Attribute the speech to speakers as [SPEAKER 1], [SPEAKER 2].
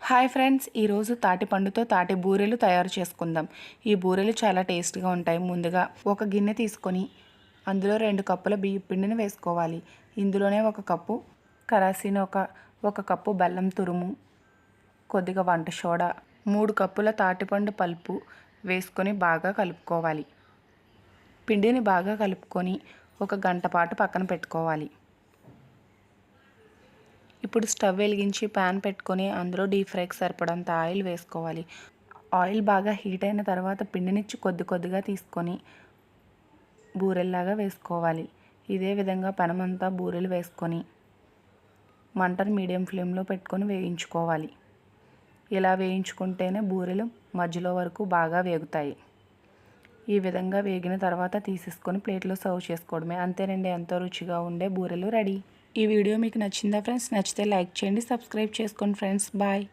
[SPEAKER 1] Hi friends, ఈరోజు తాటి పండుతో తాటి బూరెలు తయారు చేసుకుందాం. ఈ బూరెలు చాలా టేస్ట్గా ఉంటాయి. ముందుగా ఒక గిన్నె తీసుకొని అందులో 2 కప్పుల బియ్యం పిండిని వేసుకోవాలి. ఇందులోనే 1 కప్పు కరాసీని, ఒక కప్పు బెల్లం తురుము, కొద్దిగా వంట సోడా, 3 కప్పుల తాటిపండు పల్పు వేసుకొని బాగా కలుపుకోవాలి. పిండిని బాగా కలుపుకొని 1 గంట పాటు పక్కన పెట్టుకోవాలి. ఇప్పుడు స్టవ్ వెలిగించి ప్యాన్ పెట్టుకొని అందులో డీప్ ఫ్రైకి సరిపడంత ఆయిల్ వేసుకోవాలి. ఆయిల్ బాగా హీట్ అయిన తర్వాత పిండిని కొద్దిగా తీసుకొని బూరెల్లాగా వేసుకోవాలి. ఇదే విధంగా పెనమంతా బూరెలు వేసుకొని మంటను మీడియం ఫ్లేమ్లో పెట్టుకొని వేయించుకోవాలి. ఇలా వేయించుకుంటేనే బూరెలు మధ్యలో వరకు బాగా వేగుతాయి. ఈ విధంగా వేగిన తర్వాత తీసేసుకొని ప్లేట్లో సర్వ్ చేసుకోవడమే. అంతేనండి, ఎంతో రుచిగా ఉండే బూరెలు రెడీ. ఈ వీడియో మీకు నచ్చిందా ఫ్రెండ్స్? నచ్చితే లైక్ చేయండి, సబ్స్క్రైబ్ చేసుకోండి ఫ్రెండ్స్. బాయ్.